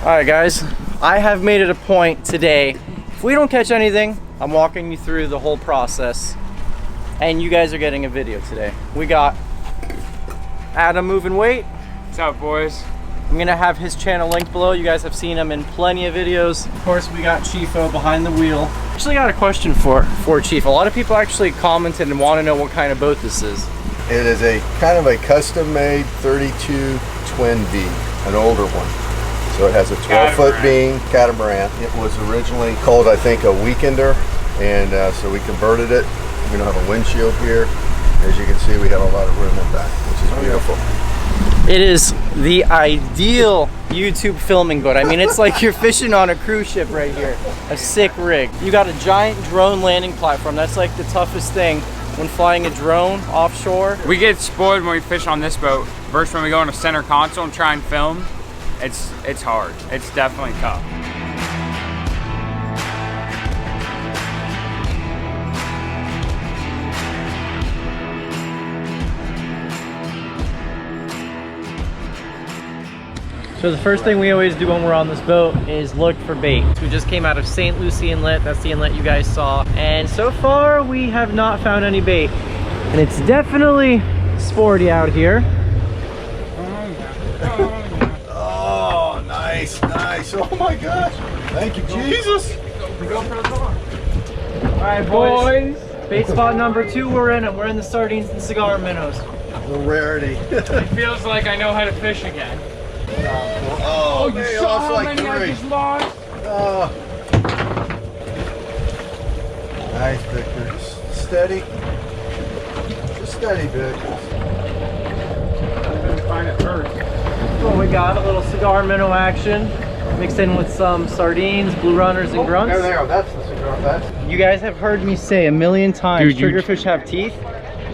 All right, guys, I have made it a point today. If we don't catch anything, I'm walking you through the whole process, and you guys are getting a video today. We got Adam moving weight. What's up, boys? I'm gonna have his channel linked below. You guys have seen him in plenty of videos. Of course, we got Chiefo behind the wheel. Actually got a question for Chief. A lot of people actually commented and want to know what kind of boat this is. It is a kind of a custom-made 32 twin V, an older one. So it has a 12-foot beam, catamaran. It was originally called, I think, a weekender, and so we converted it. We don't have a windshield here. As you can see, we have a lot of room in back, which is beautiful. It is the ideal YouTube filming boat. I mean, it's like you're fishing on a cruise ship right here. A sick rig. You got a giant drone landing platform. That's like the toughest thing when flying a drone offshore. We get spoiled when we fish on this boat versus when we go on a center console and try and film. It's hard. It's definitely tough. So the first thing we always do when we're on this boat is look for bait. We just came out of St. Lucie Inlet. That's the inlet you guys saw. And so far we have not found any bait. And it's definitely sporty out here. Oh, nice, nice. Oh my gosh. Thank you, Jesus. All right, boys. Bait spot number 2, we're in it. We're in the sardines and cigar minnows. A rarity. It feels like I know how to fish again. Oh, you saw how many I just lost? Oh. Nice, Victor. Just steady. Just steady, Vic. I'm gonna find it first. Well, we got a little cigar minnow action mixed in with some sardines, blue runners, and grunts. There. That's the cigar. That's. You guys have heard me say a million times, Dude, triggerfish have teeth.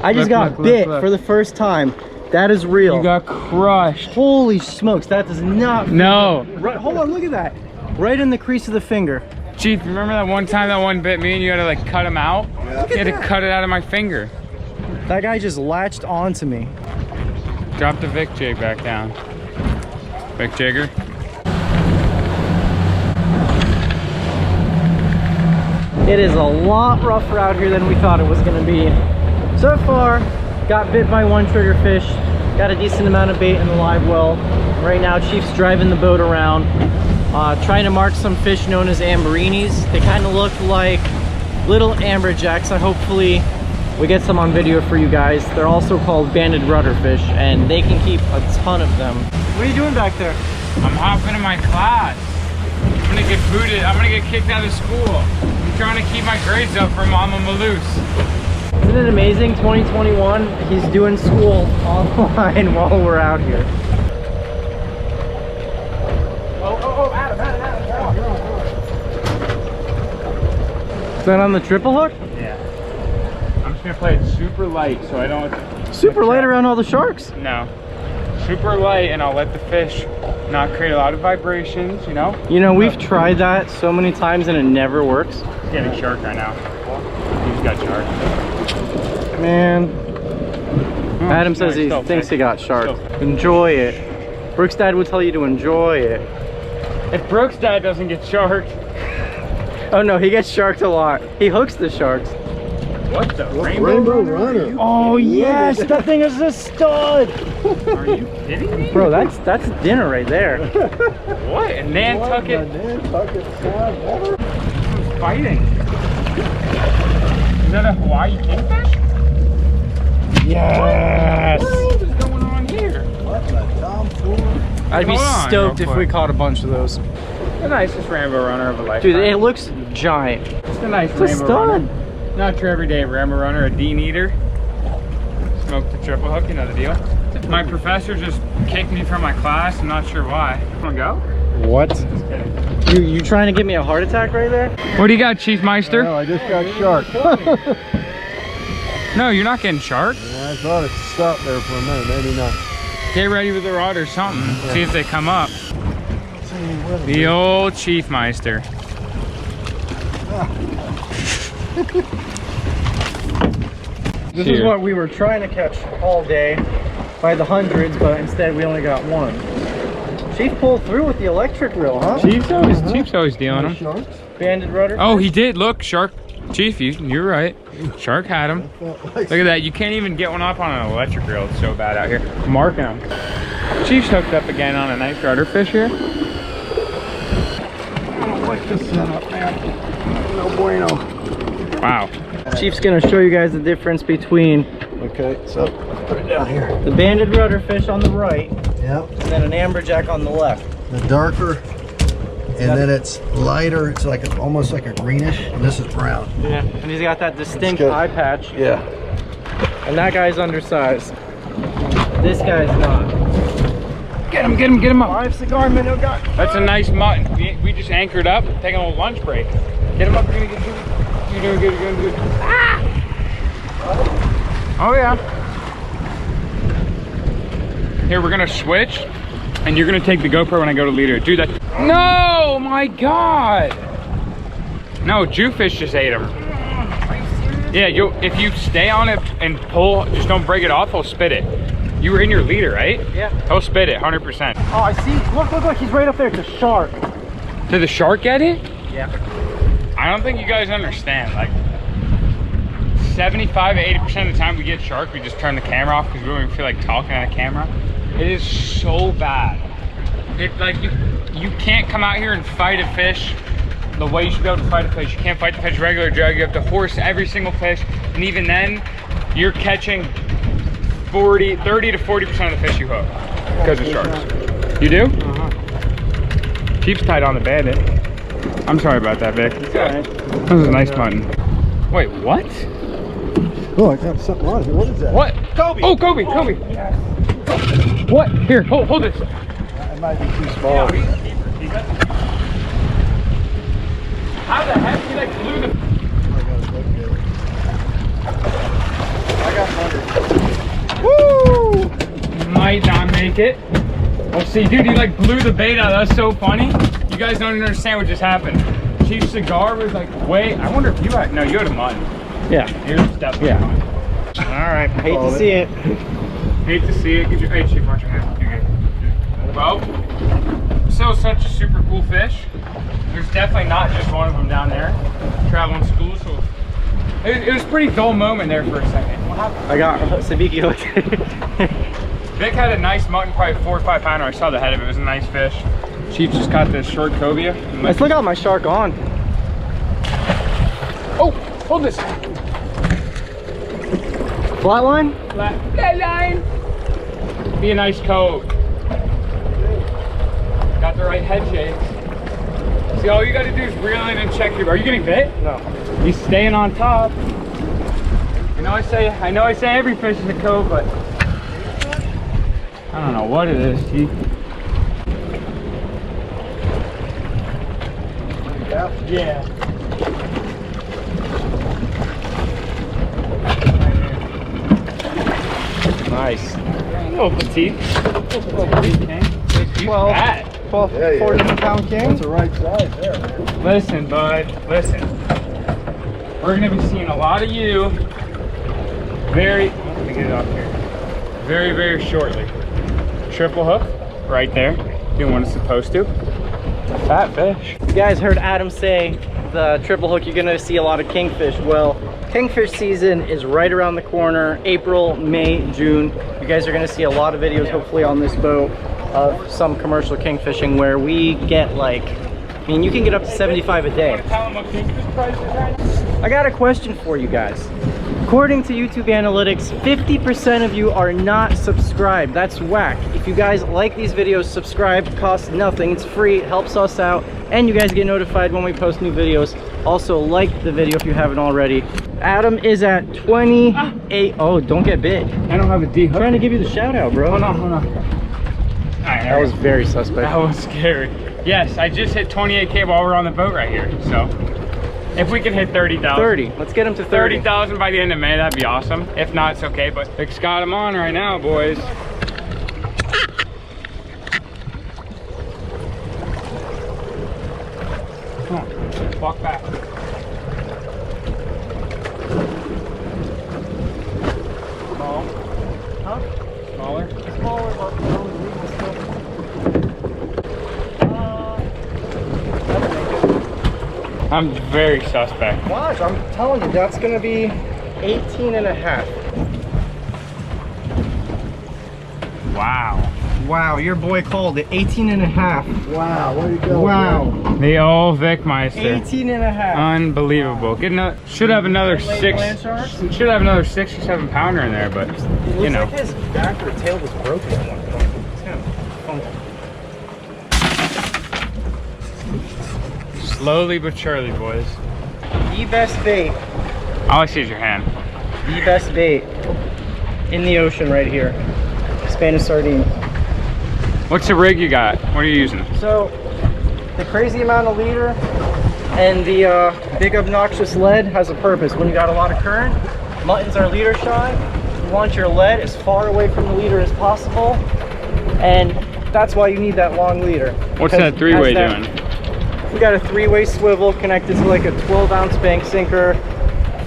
I just got bit for the first time. That is real. You got crushed. Holy smokes, that does not feel No. good. Right, hold on, look at that. Right in the crease of the finger. Chief, remember that one time that one bit me and you had to like cut him out? Yeah. You had to cut it out of my finger. That guy just latched onto me. Drop the Vic jig back down. Vic jigger. It is a lot rougher out here than we thought it was gonna be. So far, got bit by one triggerfish, got a decent amount of bait in the live well. Right now, Chief's driving the boat around, trying to mark some fish known as amberinis. They kind of look like little amberjacks. Hopefully we get some on video for you guys. They're also called banded rudder-fish, and they can keep a ton of them. What are you doing back there? I'm hopping in my class. I'm gonna get booted. I'm gonna get kicked out of school. I'm trying to keep my grades up for Mama Maloose. Isn't it amazing? 2021, he's doing school online while we're out here. Adam. Is that on the triple hook? Yeah. I'm just gonna play it super light so I don't... Super light around all the sharks? No. Super light, and I'll let the fish not create a lot of vibrations, you know? You know, we've tried that so many times and it never works. He's getting shark right now. He's got shark. Man, Adam says he thinks he got shark. Enjoy it. Brooks' dad would tell you to enjoy it. If Brooks' dad doesn't get sharked. Oh no, he gets sharked a lot. He hooks the sharks. What the? Rainbow Runner. Oh yes, that thing is a stud. Are you kidding me? Bro, that's dinner right there. What? And Nantucket? Nantucket salad water. Who's fighting? Is that a Hawaii kingfish? Yes. What is going on here? What the tomfoolery? I'd be Hold on, stoked real if we quick. caught a bunch of those. The nicest rainbow runner of a lifetime. Dude, it looks giant. It's a nice It's a rainbow stud. runner. Not your everyday rainbow runner, a Dean eater. Smoke the triple hook, you know the deal. My professor just kicked me from my class. I'm not sure why. Wanna go? What? Just kidding. You trying to give me a heart attack right there? What do you got, Chief Meister? No, I just got shark. No, you're not getting shark. Yeah, I thought it stopped there for a minute. Maybe not. Get ready with the rod or something. See if they come up. The old Chief Meister. This is what we were trying to catch all day by the hundreds, but instead we only got one. Chief pulled through with the electric reel, huh? Chief's always dealing them. Banded rudder. Oh, he did. Look, shark. Chief, you're right. Shark had him. Look at that. You can't even get one up on an electric reel. It's so bad out here. Marking them. Chief's hooked up again on a nice rudder fish here. I don't like this setup, man. No bueno. Wow. Chief's gonna show you guys the difference between Okay, so put it down here. the banded rudder fish on the right Yep. and then an amberjack on the left. The darker, and then it's lighter. It's like almost like a greenish, and this is brown. Yeah, and he's got that distinct good. eye patch. Yeah. And that guy's undersized. This guy's not. Get him up. 5 cigar minnow got. That's a nice mutton. We just anchored up, taking a little lunch break. Get him up. You're doing good. You're doing good. Ah! Oh yeah. Here, we're gonna switch, and you're gonna take the GoPro when I go to leader. Do that. No, my God. No, Jewfish just ate him. Yeah, if you stay on it and pull, just don't break it off, he'll spit it. You were in your leader, right? Yeah. He'll spit it, 100%. Oh, I see. Look, he's right up there. It's a shark. Did the shark get it? Yeah. I don't think you guys understand. Like, 75 to 80% of the time we get shark, we just turn the camera off because we don't even feel like talking on the camera. It is so bad. It's like you can't come out here and fight a fish the way you should be able to fight a fish. You can't fight the fish regular drag. You have to horse every single fish, and even then, you're catching 30 to 40% of the fish you hook because of sharks. You do? Chief's tight on the bandit. I'm sorry about that, Vic. It's all right. That was a nice mutton. Wait, what? Oh, I got something on here. What is that? What? Cobia. Oh, Cobia. What? Here, hold this. It might be too small. How the heck did I glue the... I got 100. Woo! Might not make it. Well, see, dude, he like blew the bait out. That's so funny. You guys don't understand what just happened. Chief's cigar was like, wait, I wonder if you had... No, you had a mutton. Yeah. Here's definitely a mutton. All right. Hate to see it. Hate to see it. Get your... Hey, Chief, watch your hand. You're good. Well, still such a super cool fish. There's definitely not just one of them down there. Traveling school, so it was a pretty dull moment there for a second. What happened? I got Sabiki hooked. Vic had a nice mutton, probably 4 or 5 pounder. I saw the head of it. It was a nice fish. Chief just caught this short cobia. I still got my shark on. Oh, hold this. Flatline? Flat line. Be a nice cove. Got the right head shakes. See, all you got to do is reel in and check your. Are you getting bit? No. He's staying on top. I know I say every fish is a cove, but I don't know what it is, Chief. Yeah. Nice. Little petite. Little petite king. 12, Yeah, yeah. 14-pound king. That's the right size there, man. Listen, bud, listen. We're gonna be seeing a lot of you let me get it off here. Very, very shortly. Triple hook, right there. Doing what it's supposed to. It's a fat fish. You guys heard Adam say the triple hook, you're gonna see a lot of kingfish. Well, kingfish season is right around the corner. April, May, June. You guys are gonna see a lot of videos, hopefully on this boat, of some commercial kingfishing where we get like, I mean, you can get up to 75 a day. Tell them what kingfish price is right now? I got a question for you guys. According to YouTube analytics, 50% of you are not subscribed. That's whack. If you guys like these videos, subscribe. Costs nothing. It's free. It helps us out. And you guys get notified when we post new videos. Also, like the video if you haven't already. Adam is at 28. Oh, don't get bit. I don't have a D hook. I'm trying to give you the shout out, bro. Hold on. Alright, That was very suspect. that was scary. Yes, I just hit 28K while we're on the boat right here. So if we can hit 30,000. 30. Let's get him to 30. 30,000 by the end of May, that'd be awesome. If not, it's okay, but Vic's got him on right now, boys. Come on, walk back. Small? Huh? Smaller? Smaller, but I'm very suspect. Watch, I'm telling you, that's gonna be 18 and a half. Wow. Wow, your boy called it 18 and a half. Wow, where you go? Wow. The old Vic Meister. 18 and a half. Unbelievable. Get another, should have another Land shark? should have another 6 or 7 pounder in there, but It you looks know. like his back or tail was broken at one point. It's kind of funky. Slowly but surely, boys. The best bait, All I see is your hand. the best bait in the ocean right here. Spanish sardine. What's the rig you got? What are you using? So, the crazy amount of leader and the big obnoxious lead has a purpose. When you got a lot of current, muttons are leader shy. You want your lead as far away from the leader as possible, and that's why you need that long leader. What's Because that three-way as doing? We got a 3-way swivel connected to like a 12-ounce bank sinker,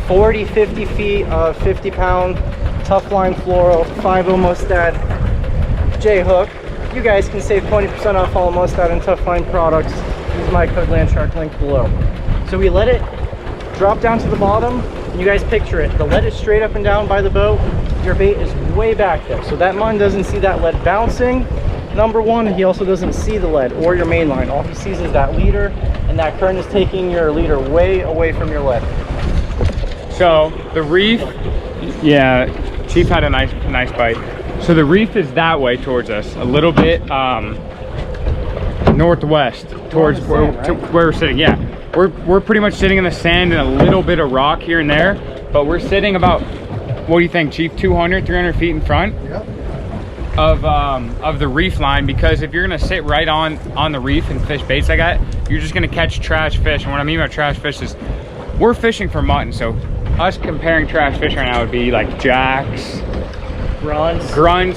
40-50 feet of 50-pound tough line fluoro, 5.0 Mustad J hook. You guys can save 20% off all Mustad and tough line products. Use my code LANDSHARK link below. So we let it drop down to the bottom, and you guys picture it. The lead is straight up and down by the boat. Your bait is way back there. So that mutton doesn't see that lead bouncing. Number one, he also doesn't see the lead or your main line. All he sees is that leader, and that current is taking your leader way away from your lead. So the reef, yeah, Chief had a nice bite. So the reef is that way towards us, a little bit northwest towards where, sand, to right? where we're sitting. Yeah, we're pretty much sitting in the sand and a little bit of rock here and there, but we're sitting about, what do you think, Chief? 200, 300 feet in front. Yep. Of the reef line, because if you're gonna sit right on the reef and fish baits like that, you're just gonna catch trash fish. And what I mean by trash fish is we're fishing for mutton, so us comparing trash fish right now would be like jacks, grunts,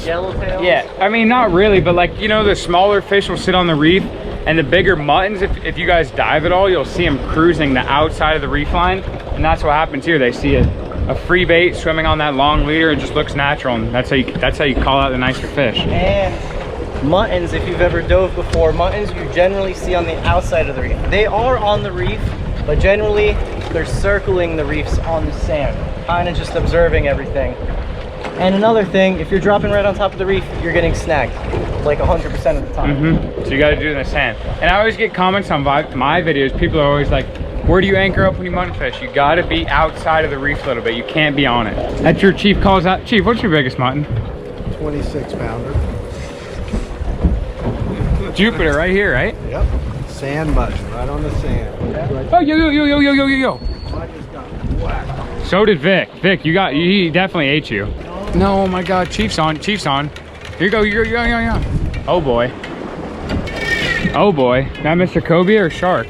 yellowtails. yeah, I mean not really, but like, you know, the smaller fish will sit on the reef, and the bigger muttons, if you guys dive at all, you'll see them cruising the outside of the reef line. And that's what happens here. They see a free bait swimming on that long leader. It just looks natural, and that's how you call out the nicer fish. And muttons, if you've ever dove before, muttons you generally see on the outside of the reef. They are on the reef, but generally they're circling the reefs on the sand, kind of just observing everything. And another thing, if you're dropping right on top of the reef, you're getting snagged like 100% of the time. So you got to do it in the sand. And I always get comments on my videos. People are always like, where do you anchor up when you mutton fish? You got to be outside of the reef a little bit. You can't be on it. That's your Chief calls out. Chief, what's your biggest mutton? 26 pounder. Jupiter right here, right? Yep. Sand mutton, right on the sand. Right. Oh, yo. So did Vic. Vic, he definitely ate you. No, oh my God, Chief's on. Here you go, yeah. Oh boy. That Mr. Cobia or shark?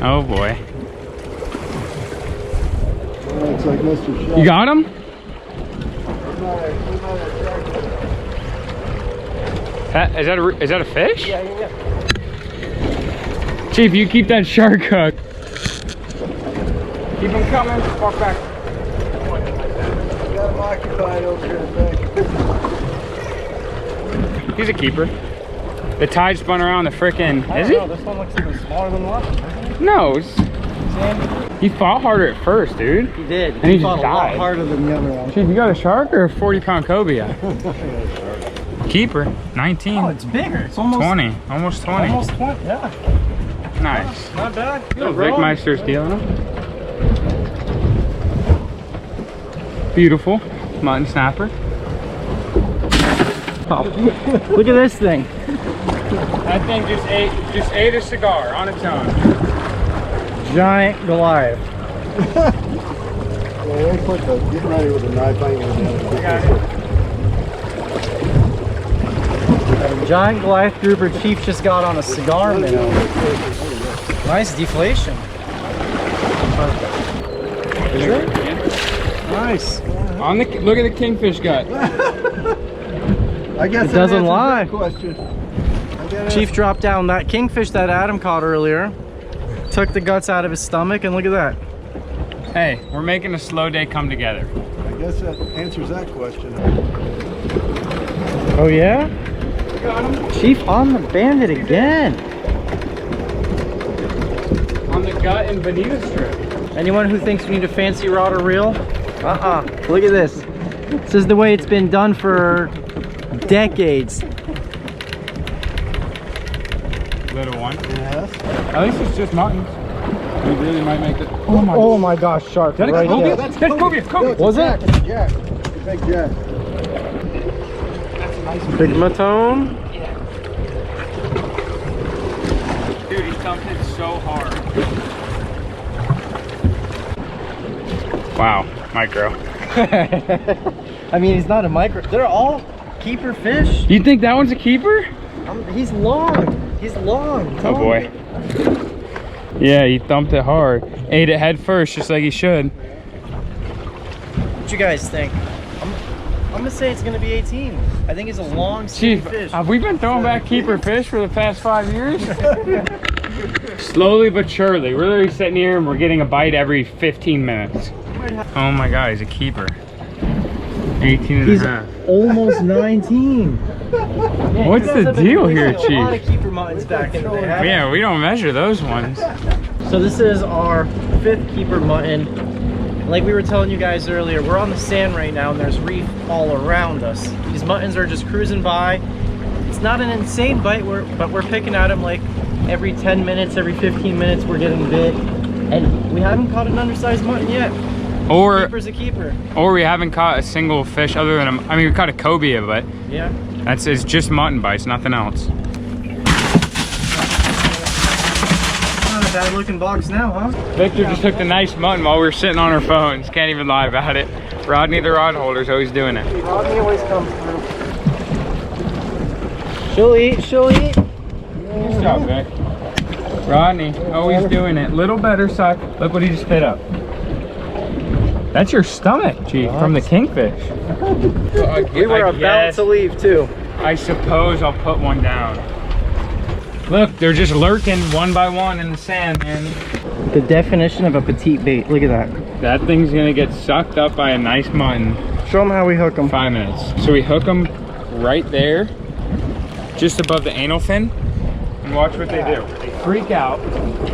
Oh boy. Looks like Mr. Shark. You got him? Is that a fish? Yeah. Chief, you keep that shark hook. Keep him coming. Walk back. Got him occupied over here, I think. He's a keeper. The tide spun around the frickin'. Is he? No, this one looks even smaller than the last one, doesn't it? No. Sand? He fought harder at first, dude. He did. And he fought just a lot died. harder than the other one. Chief, you got a shark or a 40-pound cobia? Keeper, 19. Oh, it's bigger. It's almost 20, almost 20. Almost 20, yeah. Nice. Not bad. Little Vic Meister's dealing them. Beautiful mutton snapper. Oh, look at this thing. That thing just ate a cigar on its own. Giant Goliath. Yeah, they put the, get ready with the knife angle down. I got it. A giant Goliath grouper Chief just got on a cigar minnow. Nice deflation. Perfect. Is it? Nice. Look at the kingfish gut. I guess It doesn't lie. Question. Chief dropped down that kingfish that Adam caught earlier. Took the guts out of his stomach, and look at that. Hey, we're making a slow day come together. I guess that answers that question. Oh yeah? Chief on the bandit again. On the gut and bonita strip. Anyone who thinks we need a fancy rod or reel? Look at this. This is the way it's been done for decades. Little one. Yes. At least it's just mutton. We really might make it. Oh my gosh, shark That right Cobia? there. That's Cobia. Was it? Jack. Big Jack. That's a nice one. Big mutton. Yeah. Dude, he thumped it so hard. Wow, micro. I mean, he's not a micro. They're all keeper fish. You think that one's a keeper? He's long. He's long. Oh boy. Yeah, he thumped it hard. Ate it head first, just like he should. What you guys think? I'm gonna say it's gonna be 18. I think it's a long, skinny Chief, fish. have we been throwing back keeper fish for the past 5 years? Slowly but surely. We're literally sitting here and we're getting a bite every 15 minutes. Oh my God, he's a keeper. 18 and He's a half. almost 19. What's the deal here, A lot of Chief? keeper muttons back in the day. Yeah, we don't measure those ones. So this is our 5th keeper mutton. Like we were telling you guys earlier, we're on the sand right now and there's reef all around us. These muttons are just cruising by. It's not an insane bite, but we're picking at them like every 10 minutes, every 15 minutes we're getting bit. And we haven't caught an undersized mutton yet. Or Keeper's a keeper. we haven't caught a single fish other than I mean, we caught a cobia, but Yeah. it's just mutton bites, nothing else. Not a bad looking box now, huh? Victor just took the nice mutton while we were sitting on our phones. Can't even lie about it. Rodney the rod holder's always doing it. Rodney always comes through. She'll eat, she'll eat. Good job, Vic. Rodney, always doing it. Little better side. Look what he just spit up. That's your stomach, Chief, from the kingfish. We were about to leave too. I suppose I'll put one down. Look, they're just lurking one by one in the sand, man. The definition of a petite bait. Look at that. That thing's gonna get sucked up by a nice mutton. Show them how we hook them. 5 minutes. So we hook them right there, just above the anal fin, and watch what they do. They freak out,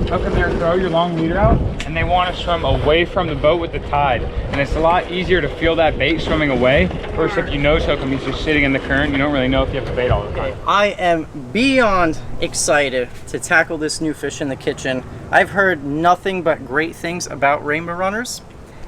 hook them there, throw your long leader out, and they want to swim away from the boat with the tide. And it's a lot easier to feel that bait swimming away, versus if you nose hook him, he's just sitting in the current. You don't really know if you have the bait all the time. I am beyond excited to tackle this new fish in the kitchen. I've heard nothing but great things about rainbow runners.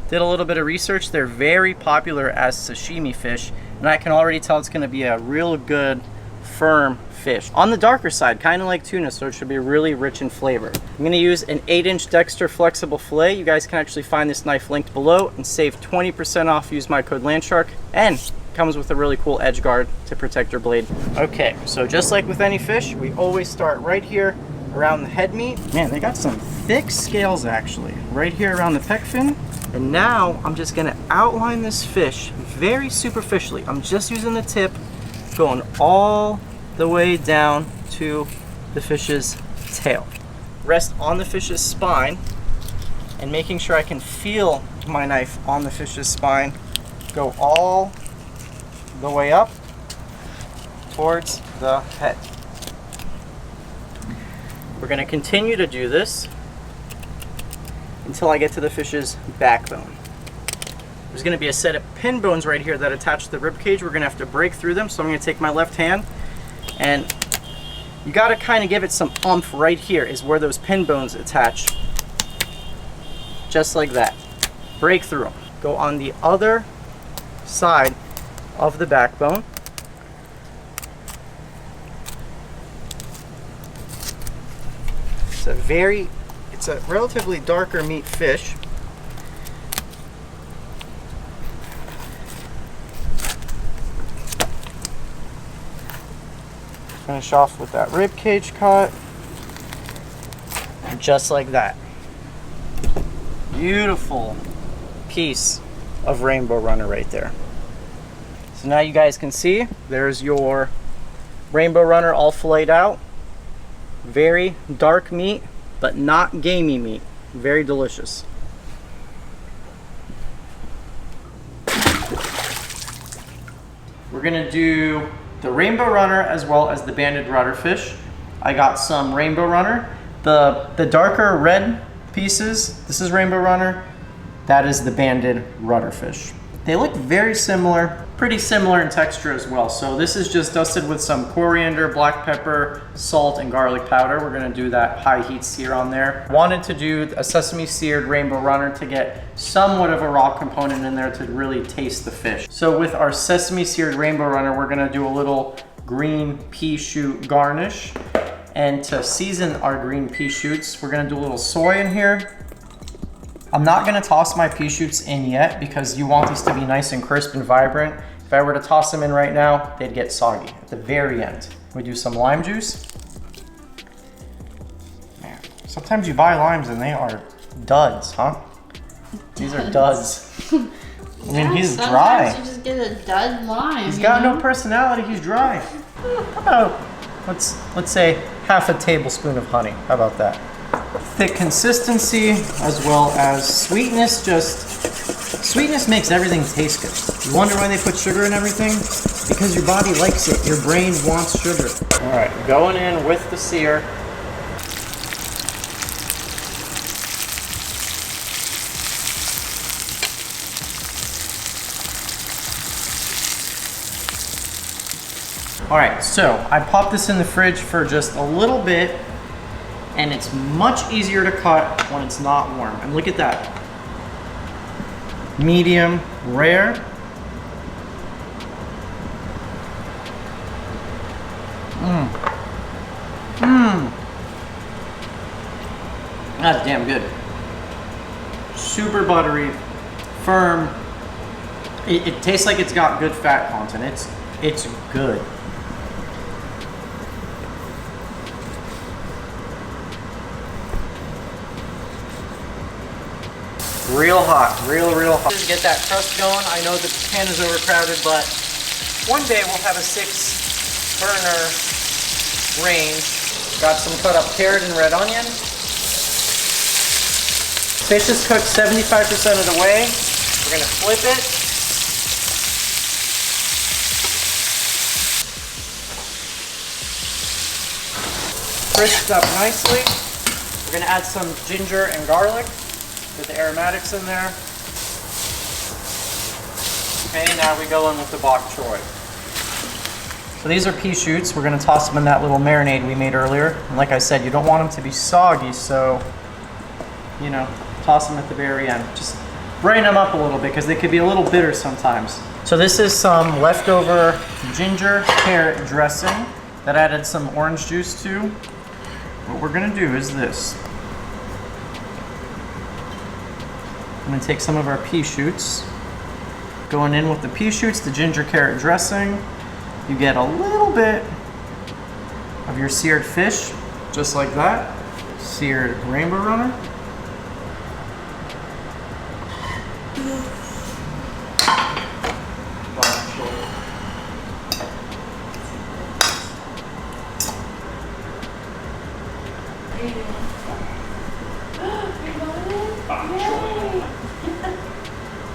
Did a little bit of research. They're very popular as sashimi fish, and I can already tell it's going to be a real good, firm fish. On the darker side, kind of like tuna, so it should be really rich in flavor. I'm going to use an 8-inch Dexter flexible fillet. You guys can actually find this knife linked below and save 20% off. Use my code LANDSHARK, and comes with a really cool edge guard to protect your blade. Okay, so just like with any fish, we always start right here around the head meat. Man, they got some thick scales actually, right here around the pec fin. And now I'm just gonna outline this fish very superficially. I'm just using the tip, going all the way down to the fish's tail. Rest on the fish's spine and making sure I can feel my knife on the fish's spine. Go all the way up towards the head. We're going to continue to do this until I get to the fish's backbone. There's going to be a set of pin bones right here that attach to the rib cage. We're going to have to break through them, so I'm going to take my left hand, and you got to kind of give it some oomph. Right here is where those pin bones attach, just like that. Break through them. Go on the other side of the backbone. It's a relatively darker meat fish. Finish off with that rib cage cut, just like that. Beautiful piece of rainbow runner right there. So now you guys can see there's your rainbow runner all filleted out. Very dark meat, but not gamey meat. Very delicious. We're gonna do the rainbow runner as well as the banded rudder-fish. I got some rainbow runner. The darker red pieces, this is rainbow runner. That is the banded rudder-fish. They look very similar, pretty similar in texture as well. So this is just dusted with some coriander, black pepper, salt, and garlic powder. We're gonna do that high heat sear on there. Wanted to do a sesame seared rainbow runner to get somewhat of a raw component in there to really taste the fish. So with our sesame seared rainbow runner, we're gonna do a little green pea shoot garnish. And to season our green pea shoots, we're gonna do a little soy in here. I'm not gonna toss my pea shoots in yet because you want these to be nice and crisp and vibrant. If I were to toss them in right now, they'd get soggy at the very end. We do some lime juice. Man, sometimes you buy limes and they are duds, huh? These are duds. I mean, he's dry. Sometimes you just get a dud lime. He's got no personality, he's dry. How about, let's say half a tablespoon of honey. How about that? Thick consistency as well as sweetness. Sweetness makes everything taste good. You wonder why they put sugar in everything? Because your body likes it. Your brain wants sugar. All right, going in with the sear. All right, so I popped this in the fridge for just a little bit, and it's much easier to cut when it's not warm. And look at that. Medium rare. That's damn good. Super buttery, firm. It tastes like it's got good fat content. It's good. Real hot, real hot. Just get that crust going. I know that the pan is overcrowded, but one day we'll have a 6-burner range. Got some cut up carrot and red onion. Fish is cooked 75% of the way. We're gonna flip it. Crisped up nicely. We're gonna add some ginger and garlic. Get the aromatics in there. Okay, now we go in with the bok choy. So these are pea shoots. We're gonna toss them in that little marinade we made earlier. And like I said, you don't want them to be soggy, so, you know, toss them at the very end. Just brighten them up a little bit because they could be a little bitter sometimes. So this is some leftover ginger carrot dressing that I added some orange juice to. What we're gonna do is this. I'm gonna take some of our pea shoots, going in with the pea shoots, the ginger carrot dressing. You get a little bit of your seared fish, just like that. Seared rainbow runner.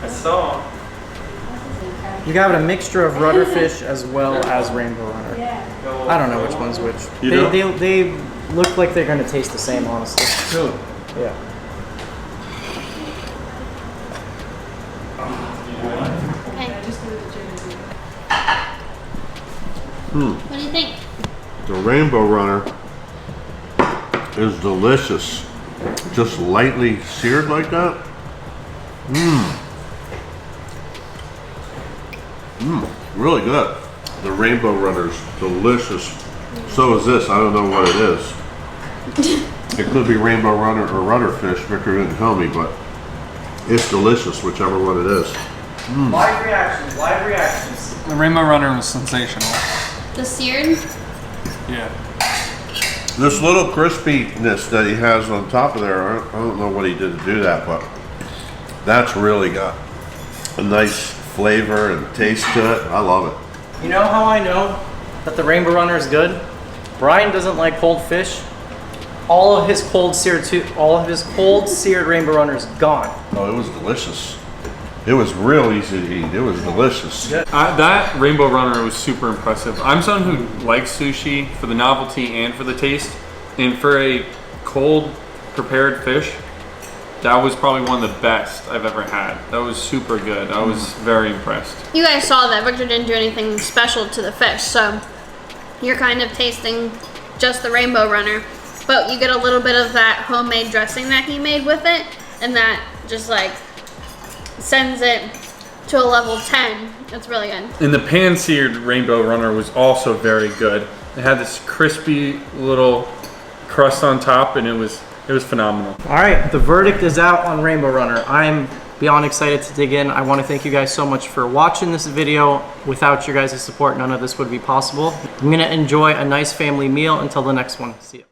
I saw. You got a mixture of rudder-fish as well as rainbow runner. I don't know which one's which. They look like they're going to taste the same, honestly. Really? Yeah. What do you think? The rainbow runner is delicious. Just lightly seared like that. Really good. The rainbow runner's delicious. So is this. I don't know what it is. It could be rainbow runner or rudder-fish. Victor didn't tell me, but it's delicious, whichever one it is. Live reactions, live reactions. The rainbow runner was sensational. The seared? Yeah. This little crispiness that he has on top of there, I don't know what he did to do that, but that's really got a nice flavor and taste to it. I love it. You know how I know that the rainbow runner is good? Brian doesn't like cold fish. All of his cold seared rainbow runner is gone. Oh, it was delicious. It was real easy to eat. It was delicious. That Rainbow Runner was super impressive. I'm someone who likes sushi for the novelty and for the taste. And for a cold prepared fish, that was probably one of the best I've ever had. That was super good. I was very impressed. You guys saw that Victor didn't do anything special to the fish, so you're kind of tasting just the Rainbow Runner, but you get a little bit of that homemade dressing that he made with it, and that just like sends it to a level 10. It's really good. And the pan-seared Rainbow Runner was also very good. It had this crispy little crust on top, and it was phenomenal. All right, the verdict is out on Rainbow Runner. I'm beyond excited to dig in. I want to thank you guys so much for watching this video. Without your guys' support, none of this would be possible. I'm gonna enjoy a nice family meal until the next one. See ya.